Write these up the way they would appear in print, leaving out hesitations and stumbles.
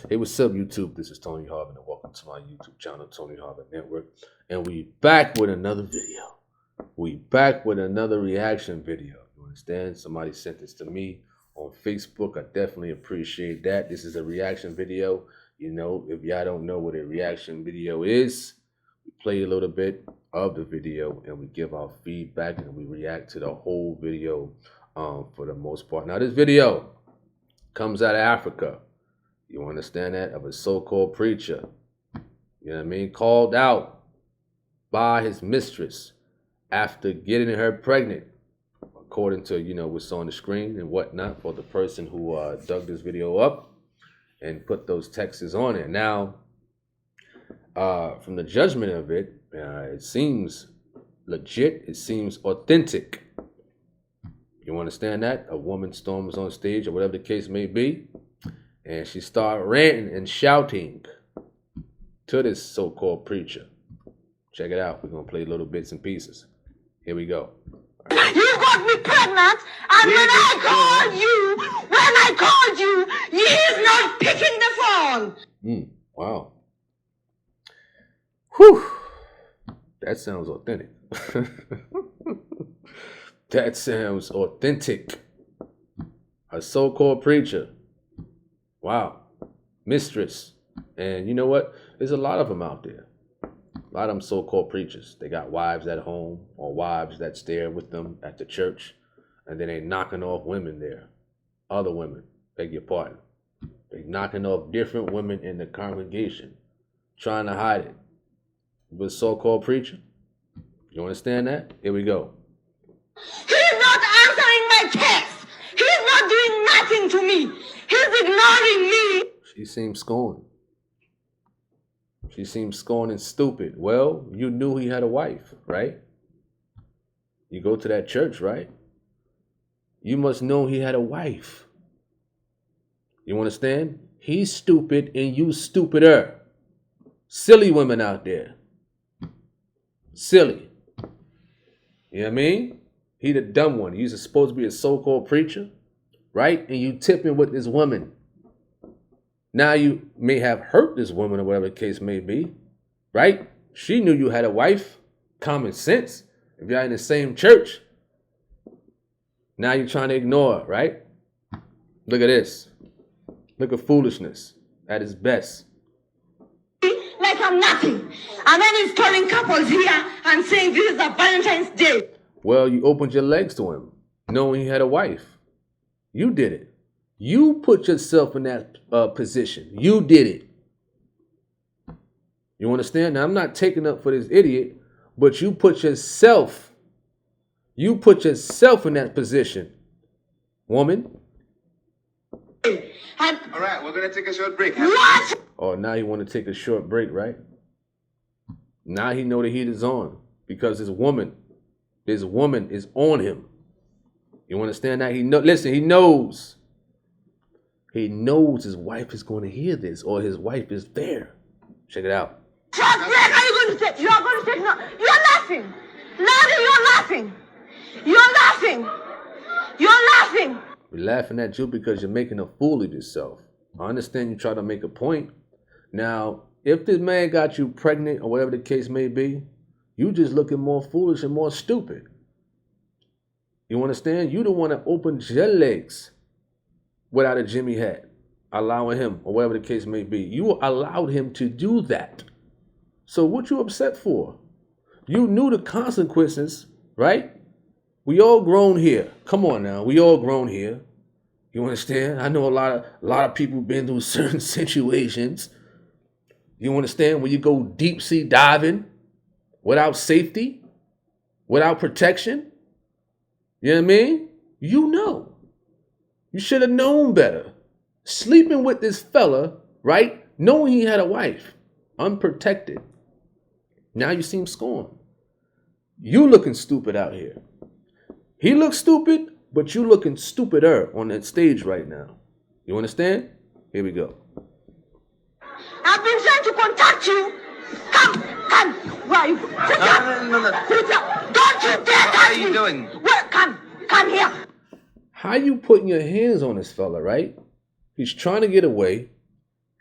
Hey, what's up, YouTube? This is Tony Harvin, and welcome to my YouTube channel, Tony Harvin Network. And we back with another video. We back with another reaction video. You understand? Somebody sent this to me on Facebook. I definitely appreciate that. This is a reaction video. You know, if y'all don't know what a reaction video is, we play a little bit of the video and we give our feedback and we react to the whole video for the most part. Now, this video comes out of Africa. You understand that? Of a so-called preacher. You know what I mean? Called out by his mistress after getting her pregnant, according to, you know, what's on the screen and whatnot, for the person who dug this video up and put those texts on it. Now, from the judgment of it, it seems legit. It seems authentic. You understand that? A woman storms on stage or whatever the case may be, and she started ranting and shouting to this so-called preacher. Check it out. We're going to play little bits and pieces. Here we go. You got me pregnant, and when I called you, he's not picking the phone. Wow. Whew. That sounds authentic. That sounds authentic. A so-called preacher. Wow. Mistress. And you know what? There's a lot of them out there. A lot of them so-called preachers. They got wives at home or wives that stay with them at the church. And then they knocking off women there. Other women. Beg your pardon. They knocking off different women in the congregation. Trying to hide it. With a so-called preacher. You understand that? Here we go. He's not answering my text. He's not doing nothing to me. He's ignoring me. She seems scorned. She seems scorned and stupid. Well, you knew he had a wife, right? You go to that church, right? You must know he had a wife. You understand? He's stupid and you stupider. Silly women out there. Silly. You know what I mean? He the dumb one. He's supposed to be a so-called preacher, right? And you tipping with this woman. Now you may have hurt this woman or whatever the case may be, right? She knew you had a wife. Common sense. If you're in the same church. Now you're trying to ignore her, right? Look at this. Look at foolishness at its best. Like I'm nothing. And then he's calling couples here and saying this is a Valentine's Day. Well, you opened your legs to him, knowing he had a wife. You did it. You put yourself in that position. You did it. You understand? Now, I'm not taking up for this idiot, but you put yourself in that position, woman. All right, we're going to take a short break. What? Oh, now you want to take a short break, right? Now he know the heat is on because this woman is on him. You understand that? Listen, he knows. He knows his wife is going to hear this, or his wife is there. Check it out. Short break are you going to take? You're going to take no. You're laughing. Laughing, you're laughing. You're laughing. You're laughing. We're laughing at you because you're making a fool of yourself. I understand you try to make a point. Now, if this man got you pregnant or whatever the case may be, you just looking more foolish and more stupid. You understand? You don't want to open your legs without a Jimmy hat, allowing him, or whatever the case may be. You allowed him to do that. So what you upset for? You knew the consequences, right? We all grown here. Come on now. We all grown here. You understand? I know a lot of people been through certain situations. You understand? When you go deep sea diving without safety, without protection. You know what I mean? You know. You should have known better. Sleeping with this fella, right? Knowing he had a wife. Unprotected. Now you seem scorned. You looking stupid out here. He looks stupid, but you looking stupider on that stage right now. You understand? Here we go. I've been trying to contact you. Come. Where are you? Sit down. No. Sit down. Don't you dare touch me. What are you doing? Where? Come here. How you putting your hands on this fella, right? He's trying to get away.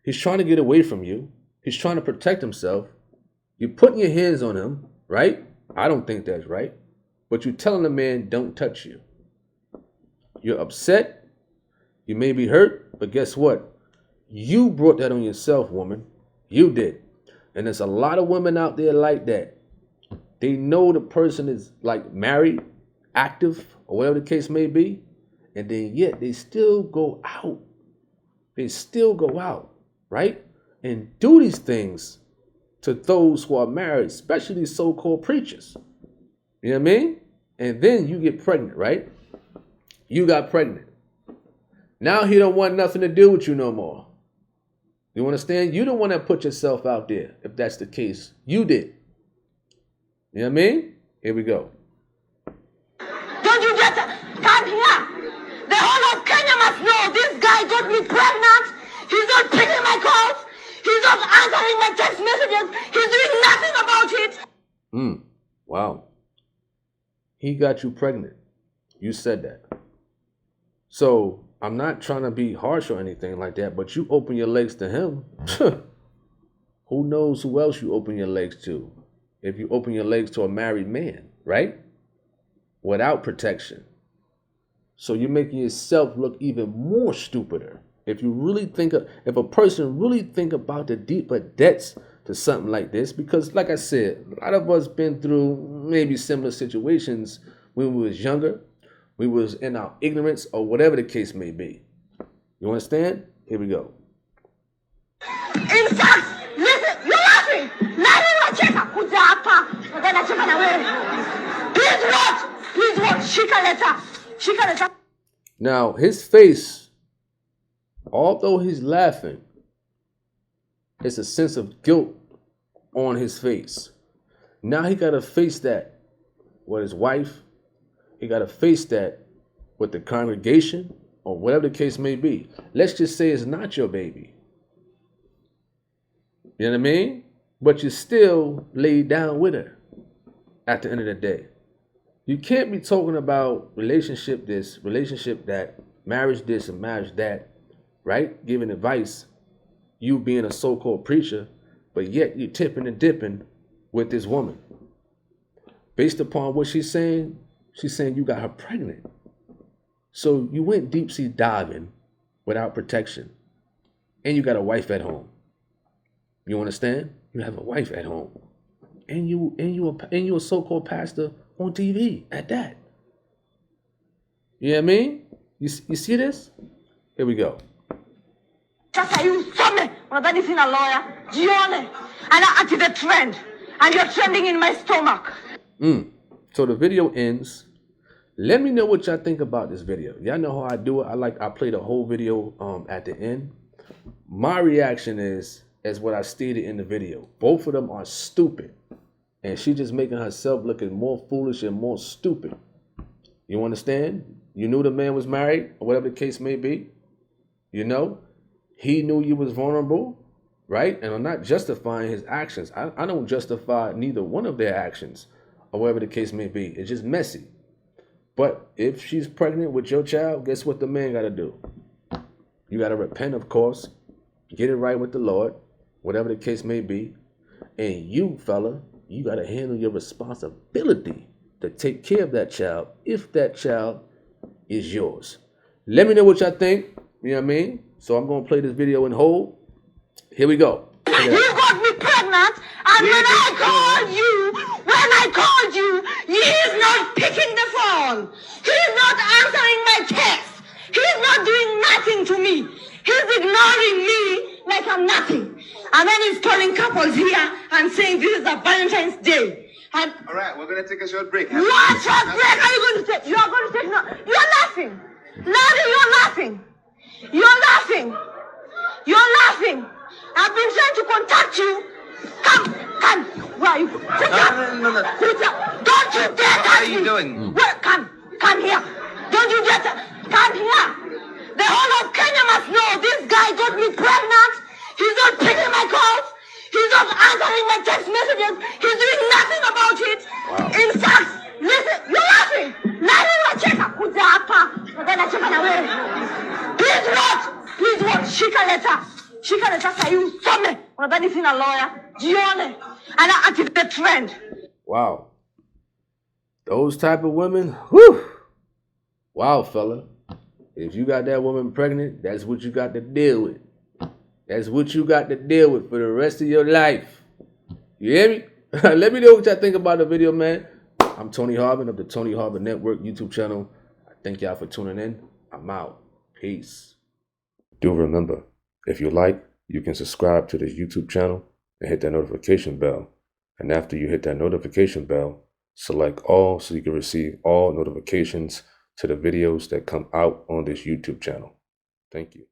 He's trying to get away from you. He's trying to protect himself. You're putting your hands on him, right? I don't think that's right. But you're telling the man, don't touch you. You're upset. You may be hurt. But guess what? You brought that on yourself, woman. You did. And there's a lot of women out there like that. They know the person is like married, active, or whatever the case may be. And then yet they still go out. They still go out, right? And do these things to those who are married, especially these so-called preachers. You know what I mean? And then you get pregnant, right? You got pregnant. Now he don't want nothing to do with you no more. You understand? You don't want to put yourself out there. If that's the case, you did. You know what I mean? Here we go. Don't you just come here? The whole of Kenya must know this guy got me pregnant. He's not picking my calls. He's not answering my text messages. He's doing nothing about it. Wow. He got you pregnant. You said that. So I'm not trying to be harsh or anything like that, but you open your legs to him. Who knows who else you open your legs to? If you open your legs to a married man, right? Without protection. So you're making yourself look even more stupider. If you really if a person really think about the deeper depths to something like this, because like I said, a lot of us been through maybe similar situations when we was younger, we was in our ignorance or whatever the case may be. You understand? Here we go. In fact, listen, you're laughing. Please what? Shika letter. Now, his face, although he's laughing, it's a sense of guilt on his face. Now he got to face that with his wife. He got to face that with the congregation or whatever the case may be. Let's just say it's not your baby. You know what I mean? But you still laid down with her at the end of the day. You can't be talking about relationship this, relationship that, marriage this and marriage that, right? Giving advice, you being a so-called preacher, but yet you tipping and dipping with this woman. Based upon what she's saying you got her pregnant. So you went deep sea diving without protection. And you got a wife at home. You understand? You have a wife at home. And you a so-called pastor on TV at that. You know what I mean? You see this? Here we go. You saw me. Unadhani sina lawyer. Jione. And I acted a trend. And you're trending in my stomach. So the video ends. Let me know what y'all think about this video. Y'all know how I do it. I play the whole video at the end. My reaction is what I stated in the video. Both of them are stupid. And she just making herself looking more foolish and more stupid. You understand? You knew the man was married, or whatever the case may be. You know? He knew you was vulnerable, right? And I'm not justifying his actions. I don't justify neither one of their actions, or whatever the case may be. It's just messy. But if she's pregnant with your child, guess what the man got to do? You got to repent, of course. Get it right with the Lord, whatever the case may be. And you, fella, you got to handle your responsibility to take care of that child if that child is yours. Let me know what y'all think. You know what I mean? So I'm going to play this video in whole. Here we go. You got me pregnant, and when I called you, he's not picking the phone. He's not answering my text. He's not doing nothing to me. He's ignoring me like I'm nothing. And then he's calling couples here and saying this is a Valentine's Day. And All right, we're going to take a short break. what short break are you going to take? You are going to take no. You're laughing. Larry, you're laughing. You're laughing. You're laughing. I've been trying to contact you. Come. Where are you? No. Don't you dare touch me. What are you doing? Where? Come here. Don't you dare come here. The whole of Kenya must know this guy got me pregnant. He's not picking my calls. He's not answering my text messages. He's doing nothing about it. Wow. In fact, listen, you're laughing. Please what? Shika letter. Shika sasa hii usome. Unadhani sina lawyer? Jione. Ana activate trend. Wow. Those type of women, whew. Wow, fella. If you got that woman pregnant, that's what you got to deal with. That's what you got to deal with for the rest of your life. You hear me? Let me know what y'all think about the video, man. I'm Tony Harvin of the Tony Harvin Network YouTube channel. I thank y'all for tuning in. I'm out. Peace. Do remember, if you like, you can subscribe to this YouTube channel and hit that notification bell. And after you hit that notification bell, select all so you can receive all notifications to the videos that come out on this YouTube channel. Thank you.